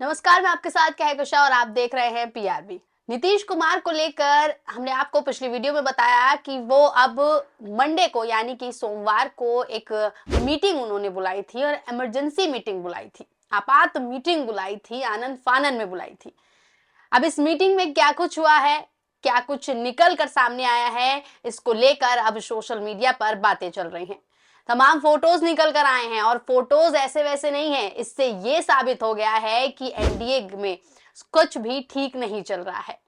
नमस्कार, मैं आपके साथ कहकशा और आप देख रहे हैं पीआरबी। नीतीश कुमार को लेकर हमने आपको पिछली वीडियो में बताया कि वो अब मंडे को यानी कि सोमवार को एक मीटिंग उन्होंने बुलाई थी और इमरजेंसी मीटिंग बुलाई थी, आपात मीटिंग बुलाई थी, आनन फानन में बुलाई थी। अब इस मीटिंग में क्या कुछ हुआ है, क्या कुछ निकल कर सामने आया है, इसको लेकर अब सोशल मीडिया पर बातें चल रही हैं। तमाम फोटोज निकल कर आए हैं और फोटोज ऐसे वैसे नहीं है। इससे ये साबित हो गया है कि एनडीए में कुछ भी ठीक नहीं चल रहा है।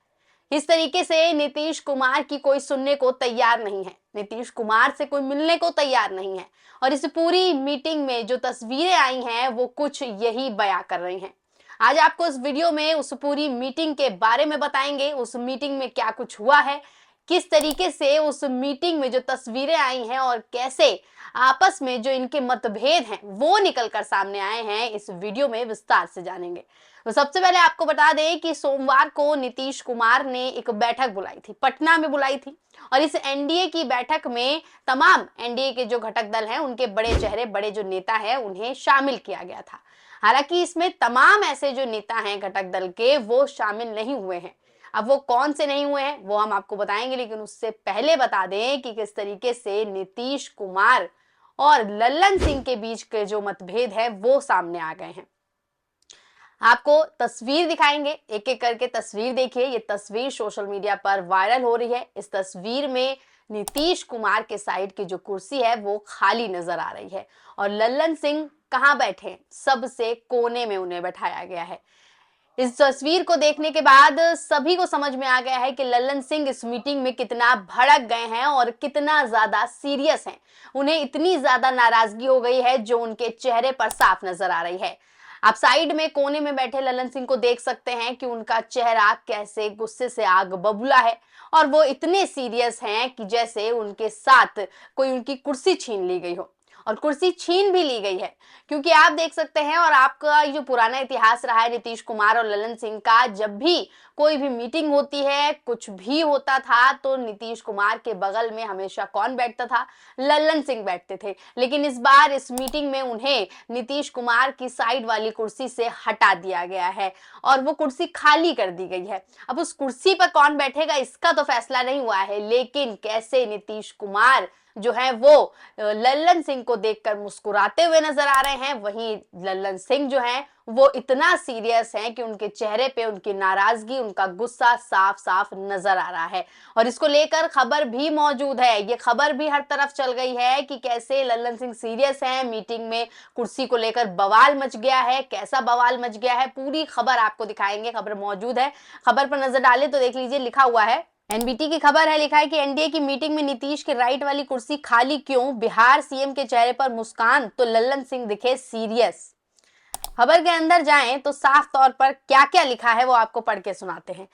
इस तरीके से नीतीश कुमार की कोई सुनने को तैयार नहीं है, नीतीश कुमार से कोई मिलने को तैयार नहीं है और इस पूरी मीटिंग में जो तस्वीरें आई हैं वो कुछ यही बयां कर रही हैं। आज आपको इस वीडियो में उस पूरी मीटिंग के बारे में बताएंगे, उस मीटिंग में क्या कुछ हुआ है, किस तरीके से उस मीटिंग में जो तस्वीरें आई हैं और कैसे आपस में जो इनके मतभेद हैं वो निकल कर सामने आए हैं, इस वीडियो में विस्तार से जानेंगे। तो सबसे पहले आपको बता दें कि सोमवार को नीतीश कुमार ने एक बैठक बुलाई थी, पटना में बुलाई थी और इस एनडीए की बैठक में तमाम एनडीए के जो घटक दल हैं उनके बड़े चेहरे, बड़े जो नेता हैं उन्हें शामिल किया गया था। हालांकि इसमें तमाम ऐसे जो नेता हैं घटक दल के वो शामिल नहीं हुए हैं। अब वो कौन से नहीं हुए हैं वो हम आपको बताएंगे, लेकिन उससे पहले बता दें कि किस तरीके से नीतीश कुमार और लल्लन सिंह के बीच के जो मतभेद है वो सामने आ गए हैं। आपको तस्वीर दिखाएंगे, एक एक करके तस्वीर देखिए। ये तस्वीर सोशल मीडिया पर वायरल हो रही है। इस तस्वीर में नीतीश कुमार के साइड की जो कुर्सी है वो खाली नजर आ रही है और लल्लन सिंह कहां बैठे हैं, सबसे कोने में उन्हें बैठाया गया है। इस तस्वीर को देखने के बाद सभी को समझ में आ गया है कि लल्लन सिंह इस मीटिंग में कितना भड़क गए हैं और कितना ज्यादा सीरियस हैं। उन्हें इतनी ज्यादा नाराजगी हो गई है जो उनके चेहरे पर साफ नजर आ रही है। आप साइड में कोने में बैठे लल्लन सिंह को देख सकते हैं कि उनका चेहरा कैसे गुस्से से आग बबूला है और वो इतने सीरियस हैं कि जैसे उनके साथ कोई उनकी कुर्सी छीन ली गई हो। और कुर्सी छीन भी ली गई है क्योंकि आप देख सकते हैं और आपका जो पुराना इतिहास रहा है नीतीश कुमार और लल्लन सिंह का, जब भी कोई भी मीटिंग होती है, कुछ भी होता था तो नीतीश कुमार के बगल में हमेशा कौन बैठता था, लल्लन सिंह बैठते थे। लेकिन इस बार इस मीटिंग में उन्हें नीतीश कुमार की साइड वाली कुर्सी से हटा दिया गया है और वो कुर्सी खाली कर दी गई है। अब उस कुर्सी पर कौन बैठेगा इसका तो फैसला नहीं हुआ है, लेकिन कैसे नीतीश कुमार जो है वो लल्लन सिंह को देखकर मुस्कुराते हुए नजर आ रहे हैं, वहीं लल्लन सिंह जो हैं वो इतना सीरियस हैं कि उनके चेहरे पे उनकी नाराजगी, उनका गुस्सा साफ साफ नजर आ रहा है। और इसको लेकर खबर भी मौजूद है, ये खबर भी हर तरफ चल गई है कि कैसे लल्लन सिंह सीरियस हैं, मीटिंग में कुर्सी को लेकर बवाल मच गया है। कैसा बवाल मच गया है पूरी खबर आपको दिखाएंगे, खबर मौजूद है। खबर पर नजर डालें तो देख लीजिए, लिखा हुआ है, एनबीटी की खबर है, लिखा है कि एनडीए की मीटिंग में नीतीश के राइट वाली कुर्सी खाली क्यों, बिहार सीएम के चेहरे पर मुस्कान तो लल्लन सिंह दिखे सीरियस। खबर के अंदर जाएं तो साफ तौर पर क्या क्या लिखा है वो आपको पढ़ के सुनाते हैं।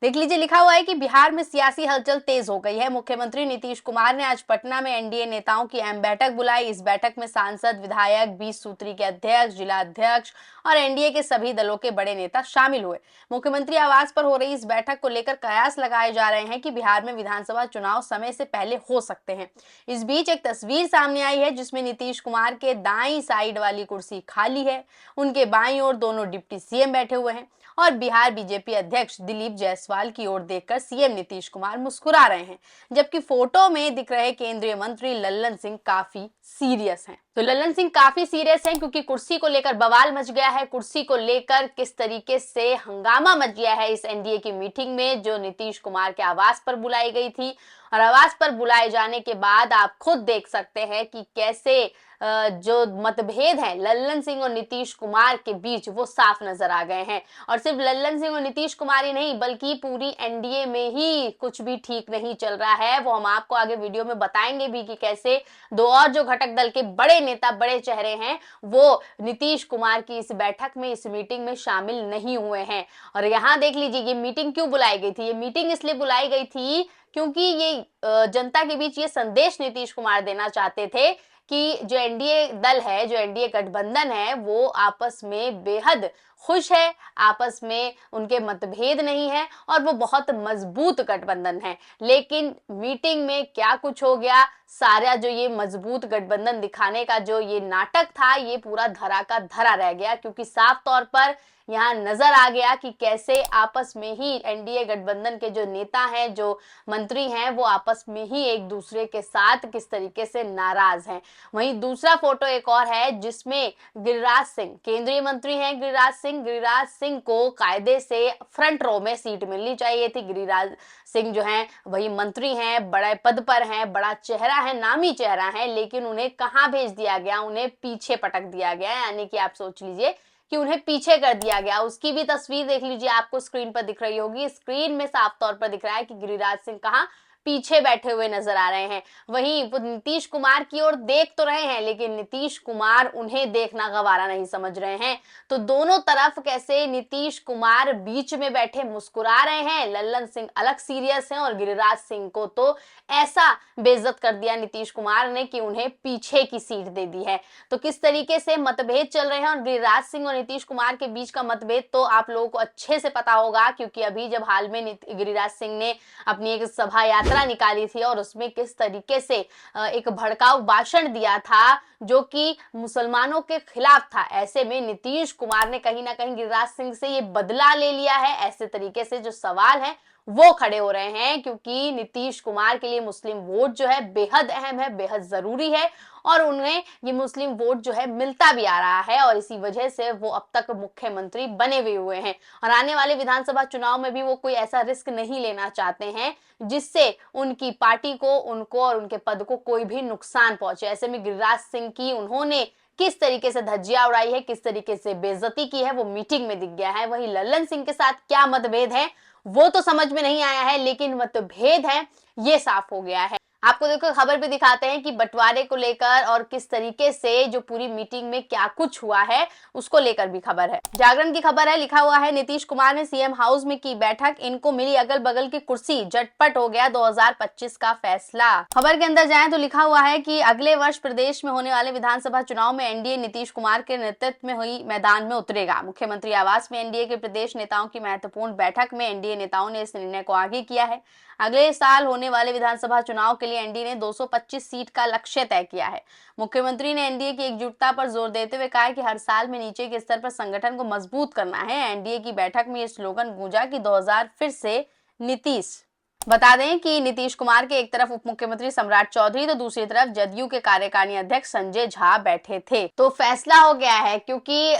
देख लीजिए, लिखा हुआ है कि बिहार में सियासी हलचल तेज हो गई है। मुख्यमंत्री नीतीश कुमार ने आज पटना में एनडीए नेताओं की अहम बैठक बुलाई। इस बैठक में सांसद, विधायक, 20 सूत्री के अध्यक्ष, जिला अध्यक्ष और एनडीए के सभी दलों के बड़े नेता शामिल हुए। मुख्यमंत्री आवास पर हो रही इस बैठक को लेकर कयास लगाए जा रहे हैं कि बिहार में विधानसभा चुनाव समय से पहले हो सकते हैं। इस बीच एक तस्वीर सामने आई है जिसमें नीतीश कुमार के दाईं साइड वाली कुर्सी खाली है, उनके बाईं ओर दोनों डिप्टी सीएम बैठे हुए हैं और बिहार बीजेपी अध्यक्ष दिलीप जायसवाल की ओर देखकर सीएम नीतीश कुमार मुस्कुरा रहे हैं, जबकि फोटो में दिख रहे केंद्रीय मंत्री लल्लन सिंह काफी सीरियस हैं। तो लल्लन सिंह काफी सीरियस हैं क्योंकि कुर्सी को लेकर बवाल मच गया है। कुर्सी को लेकर किस तरीके से हंगामा मच गया है इस एनडीए की मीटिंग में जो नीतीश कुमार के आवास पर बुलाई गई थी। और आवास पर बुलाए जाने के बाद आप खुद देख सकते हैं कि कैसे जो मतभेद है लल्लन सिंह और नीतीश कुमार के बीच वो साफ नजर आ गए हैं। और सिर्फ लल्लन सिंह और नीतीश कुमार ही नहीं बल्कि पूरी एनडीए में ही कुछ भी ठीक नहीं चल रहा है। वो हम आपको आगे वीडियो में बताएंगे भी कि कैसे दो और जो घटक दल के बड़े नेता, बड़े चेहरे हैं वो नीतीश कुमार की इस बैठक में, इस मीटिंग में शामिल नहीं हुए हैं। और यहाँ देख लीजिए, ये मीटिंग क्यों बुलाई गई थी, ये मीटिंग इसलिए बुलाई गई थी क्योंकि ये जनता के बीच ये संदेश नीतीश कुमार देना चाहते थे कि जो एनडीए दल है, जो एनडीए गठबंधन है वो आपस में बेहद खुश है, आपस में उनके मतभेद नहीं है और वो बहुत मजबूत गठबंधन है। लेकिन मीटिंग में क्या कुछ हो गया, सारा जो ये मजबूत गठबंधन दिखाने का जो ये नाटक था ये पूरा धरा का धरा रह गया, क्योंकि साफ तौर पर यहाँ नजर आ गया कि कैसे आपस में ही एनडीए गठबंधन के जो नेता हैं, जो मंत्री हैं, वो आपस में ही एक दूसरे के साथ किस तरीके से नाराज हैं। वहीं दूसरा फोटो एक और है जिसमें गिरिराज सिंह, केंद्रीय मंत्री हैं गिरिराज सिंह को कायदे से फ्रंट रो में सीट मिलनी चाहिए थी। गिरिराज सिंह जो हैं वही मंत्री हैं, बड़े पद पर हैं, बड़ा चेहरा है, नामी चेहरा है, लेकिन उन्हें कहाँ भेज दिया गया, उन्हें पीछे पटक दिया गया। यानी कि आप सोच लीजिए कि उन्हें पीछे कर दिया गया। उसकी भी तस्वीर देख लीजिए, आपको स्क्रीन पर दिख रही होगी। स्क्रीन में साफ तौर पर दिख रहा है कि गिरिराज सिंह कहाँ पीछे बैठे हुए नजर आ रहे हैं। वहीं वो नीतीश कुमार की ओर देख तो रहे हैं, लेकिन नीतीश कुमार उन्हें देखना गवारा नहीं समझ रहे हैं। तो दोनों तरफ कैसे नीतीश कुमार बीच में बैठे मुस्कुरा रहे हैं, लल्लन सिंह अलग सीरियस हैं और गिरिराज सिंह को तो ऐसा बेइज्जत कर दिया नीतीश कुमार ने कि उन्हें पीछे की सीट दे दी है। तो किस तरीके से मतभेद चल रहे हैं और गिरिराज सिंह और नीतीश कुमार के बीच का मतभेद तो आप लोगों को अच्छे से पता होगा, क्योंकि अभी जब हाल में गिरिराज सिंह ने अपनी एक सभा यात्रा निकाली थी और उसमें किस तरीके से एक भड़काऊ भाषण दिया था जो कि मुसलमानों के खिलाफ था। ऐसे में नीतीश कुमार ने कहीं ना कहीं गिरिराज सिंह से ये बदला ले लिया है। ऐसे तरीके से जो सवाल है वो खड़े हो रहे हैं, क्योंकि नीतीश कुमार के लिए मुस्लिम वोट जो है बेहद अहम है, बेहद जरूरी है और उन्हें ये मुस्लिम वोट जो है मिलता भी आ रहा है और इसी वजह से वो अब तक मुख्यमंत्री बने भी हुए हैं और आने वाले विधानसभा चुनाव में भी वो कोई ऐसा रिस्क नहीं लेना चाहते हैं जिससे उनकी पार्टी को, उनको और उनके पद को कोई भी नुकसान पहुंचे। ऐसे में गिरिराज सिंह की उन्होंने किस तरीके से धज्जियां उड़ाई है, किस तरीके से बेइज्जती की है, वो मीटिंग में दिख गया है। वहीं लल्लन सिंह के साथ क्या मतभेद है वो तो समझ में नहीं आया है, लेकिन मतभेद है ये साफ हो गया है। आपको देखो खबर भी दिखाते हैं कि बंटवारे को लेकर और किस तरीके से जो पूरी मीटिंग में क्या कुछ हुआ है उसको लेकर भी खबर है। जागरण की खबर है, लिखा हुआ है नीतीश कुमार ने सीएम हाउस में की बैठक, इनको मिली अगल बगल की कुर्सी, झटपट हो गया 2025 का फैसला। खबर के अंदर जाएं तो लिखा हुआ है कि अगले वर्ष प्रदेश में होने वाले विधानसभा चुनाव में एनडीए नीतीश कुमार के नेतृत्व में हुई मैदान में उतरेगा। मुख्यमंत्री आवास में एनडीए के प्रदेश नेताओं की महत्वपूर्ण बैठक में एनडीए नेताओं ने इस निर्णय को आगे किया है। अगले साल होने वाले विधानसभा चुनाव के लिए एनडीए ने 225 सीट का लक्ष्य तय किया है। मुख्यमंत्री ने एनडीए की एकजुटता पर जोर देते हुए कहा कि हर साल में नीचे के स्तर पर संगठन को मजबूत करना है। एनडीए की बैठक में ये स्लोगन गूंजा कि 2000 फिर से नीतीश। बता दें कि नीतीश कुमार के एक तरफ उप मुख्यमंत्री सम्राट चौधरी तो दूसरी तरफ जदयू के कार्यकारिणी अध्यक्ष संजय झा बैठे थे। तो फैसला हो गया है, क्योंकि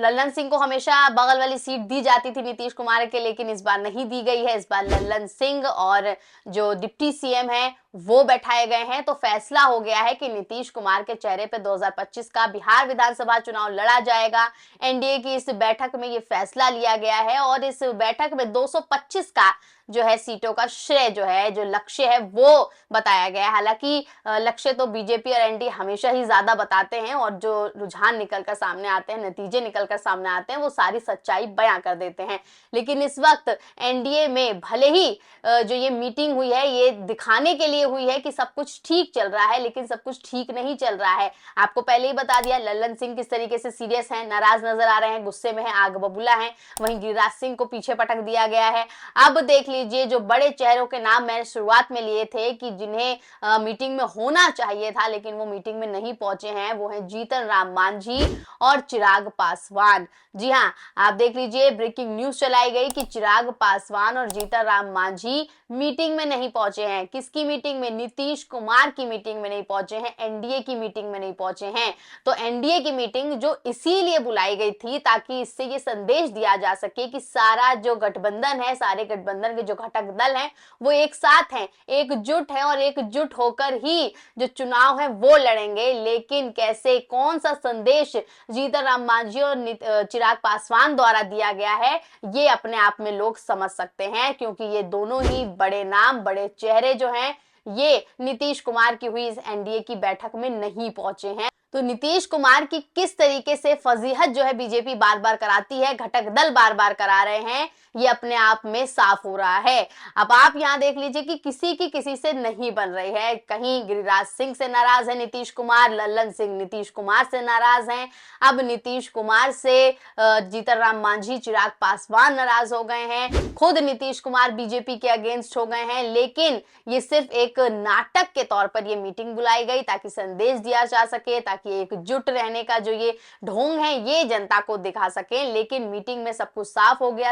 लल्लन सिंह को हमेशा बगल वाली सीट दी जाती थी नीतीश कुमार के, लेकिन इस बार नहीं दी गई है। इस बार लल्लन सिंह और जो डिप्टी सीएम है वो बैठाए गए हैं। तो फैसला हो गया है कि नीतीश कुमार के चेहरे पे 2025 का बिहार विधानसभा चुनाव लड़ा जाएगा। एनडीए की इस बैठक में ये फैसला लिया गया है और इस बैठक में 225 का जो है सीटों का श्रेय जो है, जो लक्ष्य है वो बताया गया है। हालांकि लक्ष्य तो बीजेपी और एनडीए हमेशा ही ज्यादा बताते हैं और जो रुझान निकलकर सामने आते हैं, नतीजे निकलकर सामने आते हैं, वो सारी सच्चाई बयां कर देते हैं। लेकिन इस वक्त एनडीए में भले ही जो ये मीटिंग हुई है ये दिखाने के लिए हुई है कि सब कुछ ठीक चल रहा है, लेकिन सब कुछ ठीक नहीं चल रहा है। आपको पहले ही बता दिया लल्लन सिंह किस तरीके से सीरियस हैं, नाराज नजर आ रहे हैं, गुस्से में हैं, आग बबूला हैं। वहीं गिरिराज सिंह को पीछे पटक दिया गया है। अब देख लीजिए जो बड़े चेहरों के नाम मैंने शुरुआत में लिए थे कि जिन्हें मीटिंग में होना चाहिए था लेकिन वो मीटिंग में नहीं पहुंचे हैं, वो हैं जीतन राम मांझी और चिराग पासवान। जी हाँ, आप देख लीजिए ब्रेकिंग न्यूज चलाई गई कि चिराग पासवान और जीतन राम मांझी मीटिंग में नहीं पहुंचे हैं। किसकी मीटिंग में? नीतीश कुमार की मीटिंग में नहीं पहुंचे हैं, एनडीए की मीटिंग में नहीं पहुंचे हैं। तो एनडीए की मीटिंग जो इसीलिए बुलाई गई थी ताकि इससे ये संदेश दिया जा सके कि सारा जो गठबंधन है, सारे गठबंधन के जो घटक दल हैं वो एक साथ हैं, एकजुट हैं और एकजुट होकर ही जो चुनाव है वो लड़ेंगे। लेकिन कैसे, कौन सा संदेश जीतन राम मांझी और चिराग पासवान द्वारा दिया गया है ये अपने आप में लोग समझ सकते हैं, क्योंकि ये दोनों ही बड़े नाम, बड़े चेहरे जो हैं ये नीतीश कुमार की हुई इस एनडीए की बैठक में नहीं पहुंचे हैं। तो नीतीश कुमार की किस तरीके से फजीहत जो है बीजेपी बार बार कराती है, घटक दल बार बार करा रहे हैं, ये अपने आप में साफ हो रहा है। अब आप यहाँ देख लीजिए कि किसी की किसी से नहीं बन रही है। कहीं गिरिराज सिंह से नाराज है नीतीश कुमार, लल्लन सिंह नीतीश कुमार से नाराज हैं। अब नीतीश कुमार से जीतन राम मांझी, चिराग पासवान नाराज हो गए हैं। खुद नीतीश कुमार बीजेपी के अगेंस्ट हो गए हैं। लेकिन ये सिर्फ एक नाटक के तौर पर ये मीटिंग बुलाई गई ताकि संदेश दिया जा सके, ताकि ताकि एकजुट रहने का जो ये ढोंग है ये जनता को दिखा सकें। लेकिन मीटिंग में सब कुछ साफ हो गया